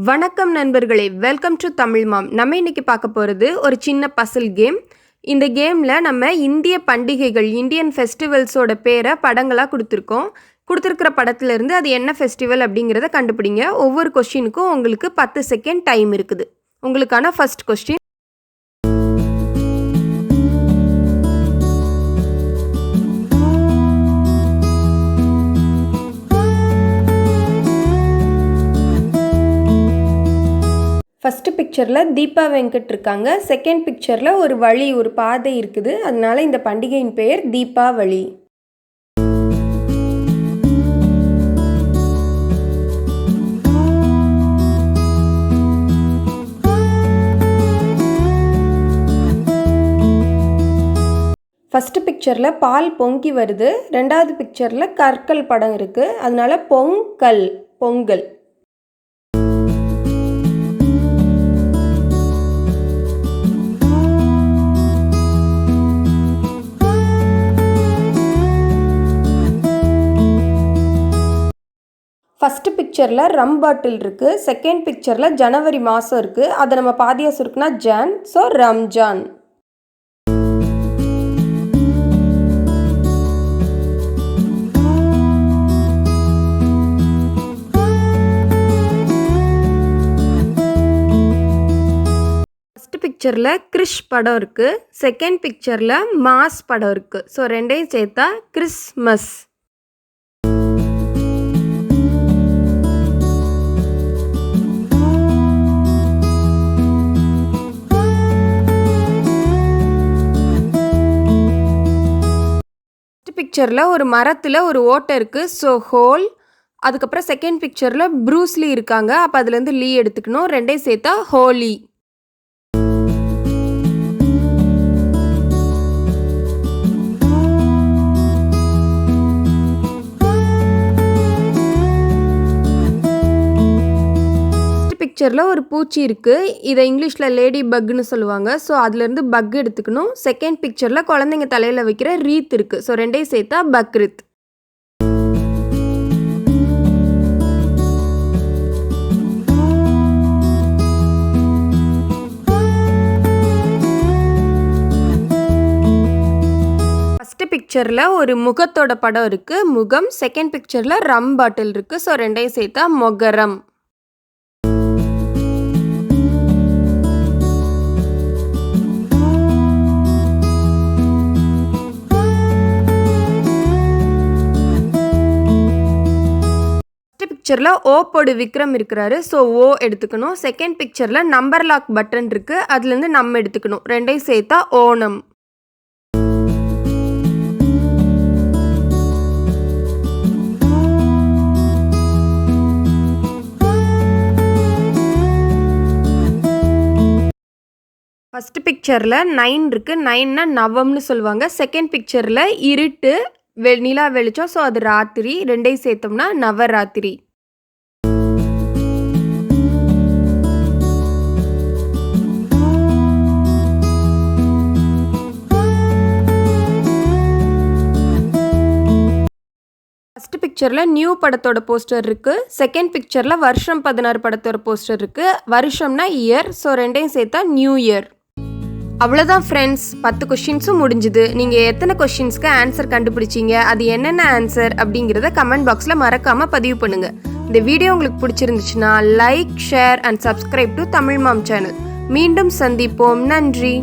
வணக்கம் நண்பர்களே, welcome to Tamil மாம். நம்ம இன்னைக்கு பார்க்க போகிறது ஒரு சின்ன பசில் கேம். இந்த கேமில் நம்ம இந்திய பண்டிகைகள், இந்தியன் ஃபெஸ்டிவல்ஸோட பேரை படங்களாக கொடுத்துருக்கிற படத்துலேருந்து அது என்ன ஃபெஸ்டிவல் அப்படிங்கிறத கண்டுபிடிங்க. ஒவ்வொரு கொஸ்டினுக்கும் உங்களுக்கு 10 செகண்ட் டைம் இருக்குது. உங்களுக்கான ஃபர்ஸ்ட் கொஸ்டின். ஃபஸ்ட்டு பிக்சரில் தீபா வெங்கட் இருக்காங்க. செகண்ட் பிக்சரில் ஒரு பாதை இருக்குது. அதனால இந்த பண்டிகையின் பெயர் தீபாவளி. ஃபஸ்ட்டு பிக்சரில் பால் பொங்கி வருது. ரெண்டாவது பிக்சரில் கற்கள் படம் இருக்குது. அதனால பொங்கல். ஃபஸ்ட்டு பிக்சரில் ரம் பாட்டில் இருக்குது. செகண்ட் பிக்சரில் ஜனவரி மாதம் இருக்குது. அதை நம்ம பாதியாக சுருக்குனா ஜான், ஸோ ரம்ஜான். ஃபஸ்ட்டு பிக்சரில் கிறிஷ் படம் இருக்குது. செகண்ட் பிக்சரில் மாஸ் படம் இருக்குது. ஸோ ரெண்டையும் சேர்த்தா கிறிஸ்மஸ். பிக்சரில் ஒரு மரத்தில் ஒரு ஓட்டை இருக்குது, ஸோ ஹோல். அதுக்கப்புறம் செகண்ட் பிக்சரில் ப்ரூஸ்லி இருக்காங்க. அப்போ அதுலேருந்து லீ எடுத்துக்கணும். ரெண்டையும் சேர்த்தா ஹோலி. பிக்சரில் ஒரு பூச்சி இருக்குது. இதை இங்கிலீஷில் லேடி பக்னு சொல்லுவாங்க. ஸோ அதுலேருந்து பக் எடுத்துக்கணும். செகண்ட் பிக்சரில் குழந்தைங்க தலையில் வைக்கிற ரீத் இருக்குது. ஸோ ரெண்டையும் சேர்த்தா பக்ரித். ஃபஸ்ட்டு பிக்சரில் ஒரு முகத்தோட படம் இருக்குது, முகம். செகண்ட் பிக்சரில் ரம் பாட்டில் இருக்குது. ஸோ ரெண்டையும் சேர்த்தா மொகரம். பிக்சரில் ஓப்போடு விக்ரம் இருக்கிறாரு. ஸோ ஓ எடுத்துக்கணும். செகண்ட் பிக்சரில் நம்பர் லாக் பட்டன் இருக்குது. அதுலேருந்து நம்ம எடுத்துக்கணும். ரெண்டையும் சேர்த்தா ஓணம். ஃபஸ்ட்டு பிக்சரில் 9 இருக்குது. 9னா நவம்னு சொல்லுவாங்க. செகண்ட் பிக்சரில் இருட்டு, நிலா வெளிச்சம். ஸோ அது ராத்திரி. ரெண்டையும் சேர்த்தோம்னா நவராத்திரி. ஃபஸ்ட்டு பிக்சரில் நியூ படத்தோட போஸ்டர் இருக்குது. செகண்ட் பிக்சரில் வருஷம் 16 படத்தோட போஸ்டர் இருக்குது. வருஷம்னா இயர். ஸோ ரெண்டையும் சேர்த்தா நியூ இயர். அவ்வளோதான் ஃப்ரெண்ட்ஸ், 10 கொஷின்ஸும் முடிஞ்சுது. நீங்கள் எத்தனை கொஷின்ஸ்க்கு ஆன்சர் கண்டுபிடிச்சிங்க, அது என்னென்ன ஆன்சர் அப்படிங்கிறத கமெண்ட் பாக்ஸில் மறக்காமல் பதிவு பண்ணுங்கள். இந்த வீடியோ உங்களுக்கு பிடிச்சிருந்துச்சுன்னா like, share and subscribe to Tamil mom channel. மீண்டும் சந்திப்போம். நன்றி.